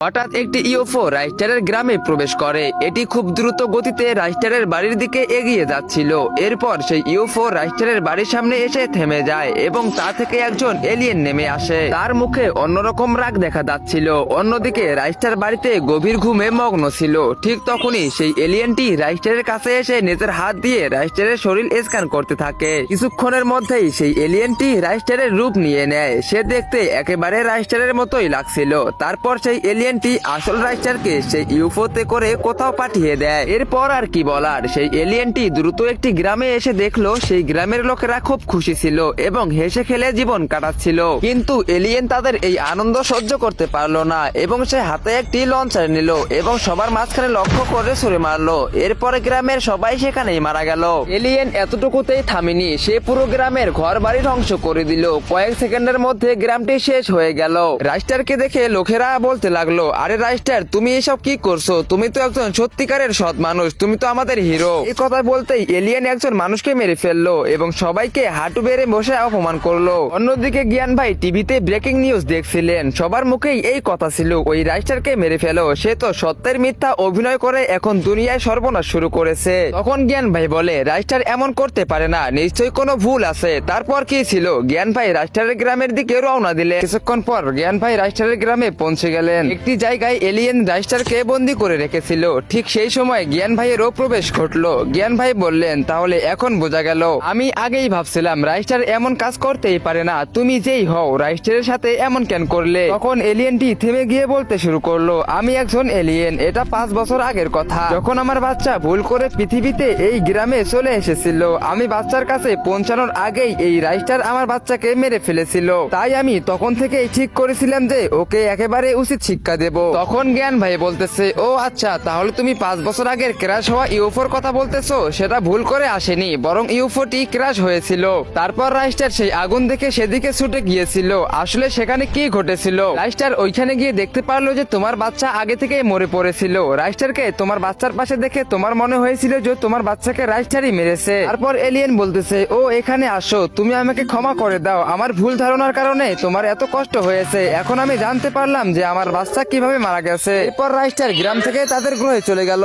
হঠাৎ একটি ইউএফও রাইস্টারের গ্রামে প্রবেশ করে। এটি খুব দ্রুত গতিতে রাইস্টারের বাড়ির দিকে এগিয়ে যাচ্ছিল। এরপর সেই ইউএফও রাইস্টারের বাড়ির সামনে এসে থেমে যায় এবং তা থেকে একজন এলিয়েন নেমে আসে। তার মুখে অন্যরকম রাগ দেখা যাচ্ছিল। অন্যদিকে রাইস্টার বাড়িতে গভীর ঘুমে মগ্ন ছিল। ঠিক তখনই সেই এলিয়েনটি রাইস্টারের কাছে এসে নিজের হাত দিয়ে রাইস্টারের শরীর স্ক্যান করতে থাকে। কিছুক্ষণের মধ্যেই সেই এলিয়েনটি রাইস্টারের রূপ নিয়ে নেয়। সে দেখতে একেবারে রাইস্টারের মতোই লাগছিল। তারপর সেই এলিয়েনটি আসল রাইস্টারকে সেই ইউএফওতে করে কোথাও পাঠিয়ে দেয়। এরপর আর কি বলার, সেই এলিয়েনটি দ্রুত একটি গ্রামে এসে দেখলো সেই গ্রামের লোকেরা খুব খুশি ছিল এবং হেসে খেলে জীবন কাটাচ্ছিল। কিন্তু এলিয়েন তাদের এই আনন্দ সহ্য করতে পারলো না এবং সে হাতে একটি লঞ্চার নিল এবং সবার মাঝখানে লক্ষ্য করে ছুড়ে মারলো। এরপরে গ্রামের সবাই সেখানেই মারা গেল। এলিয়েন এতটুকুতেই থামেনি, সে পুরো গ্রামের ঘর বাড়ি ধ্বংস করে দিল। কয়েক সেকেন্ডের মধ্যে গ্রামটি শেষ হয়ে গেল। রাইস্টারকে দেখে লোকেরা বলতে লাগলো, আরে রাইস্টার, তুমি এসব কি করছো? তুমি তো একজন সত্যিকারের সৎ মানুষ, তুমি তো আমাদের হিরো। এই কথা বলতেই এলিয়েন একজন মানুষকে মেরে ফেললো এবং সবাইকে হাঁটু বেড়ে বসে অপমান করলো। অন্যদিকে জ্ঞান ভাই টিভিতে ব্রেকিং নিউজ দেখছিলেন। সবার মুখেই এই কথা ছিল, ওই রাইস্টারকে মেরে ফেলো, সে তো সত্যের মিথ্যা অভিনয় করে এখন দুনিয়ায় সর্বনাশ শুরু করেছে। তখন জ্ঞান ভাই বলে, রাইস্টার এমন করতে পারে না, নিশ্চয়ই কোনো ভুল আছে। তারপর কি ছিল, জ্ঞান ভাই রাইস্টারের গ্রামের দিকে রওনা দিলেন। কিছুক্ষণ পর জ্ঞান ভাই রাইস্টারের গ্রামে পৌঁছে গেলেন। একটি জায়গায় এলিয়েন রাইস্টারকে বন্দি করে রেখেছিল। ঠিক সেই সময় জ্ঞান ভাইয়েরও প্রবেশ ঘটলো। জ্ঞান ভাই বললেন, তাহলে এখন বোঝা গেল, আমি আগেই ভাবছিলাম রাইস্টার এমন কাজ করতেই পারে না। তুমি যেই হও, রাইস্টারের সাথে এমন কেন করলে? তখন এলিয়েনটি থেমে গিয়ে বলতে শুরু করলো, আমি একজন এলিয়েন, এটা 5 বছর আগের কথা, যখন আমার বাচ্চা ভুল করে পৃথিবীতে এই গ্রামে চলে এসেছিল। আমি বাচ্চার কাছে পৌঁছানোর আগেই এই রাইস্টার আমার বাচ্চাকে মেরে ফেলেছিল। তাই আমি তখন থেকেই ঠিক করেছিলাম যে ওকে একেবারে উচিত শিক্ষা দেব। তখন জ্ঞান ভাই বলতেছে, ও আচ্ছা, তাহলে তুমি 5 বছর আগের ক্র্যাশ হওয়া ইউএফওর কথা বলতেছো? সেটা ভুল করে আসেনি, বরং ইউএফওটি ক্র্যাশ হয়েছিল। তারপর রাইস্টার সেই আগুন দেখে সেদিকে ছুটে গিয়েছিল। আসলে সেখানে কি ঘটেছিল, রাইস্টার ওইখানে গিয়ে দেখতে পারলো যে তোমার বাচ্চা আগে থেকেই মরে পড়েছিল। রাইস্টারকে তোমার বাচ্চার পাশে দেখে তোমার মনে হয়েছিল যে তোমার বাচ্চাকে রাইস্টারই মেরেছে। তারপর এলিয়েন বলতেছে, ও এখানে আসো, তুমি আমাকে ক্ষমা করে দাও, আমার ভুল ধারণার কারণে তোমার এত কষ্ট হয়েছে। এখন আমি জানতে পারলাম যে আমার বাচ্চা কিভাবে মারা গেছে। এরপর রাইস্টার গ্রাম থেকে তাদের গ্রহে চলে গেল।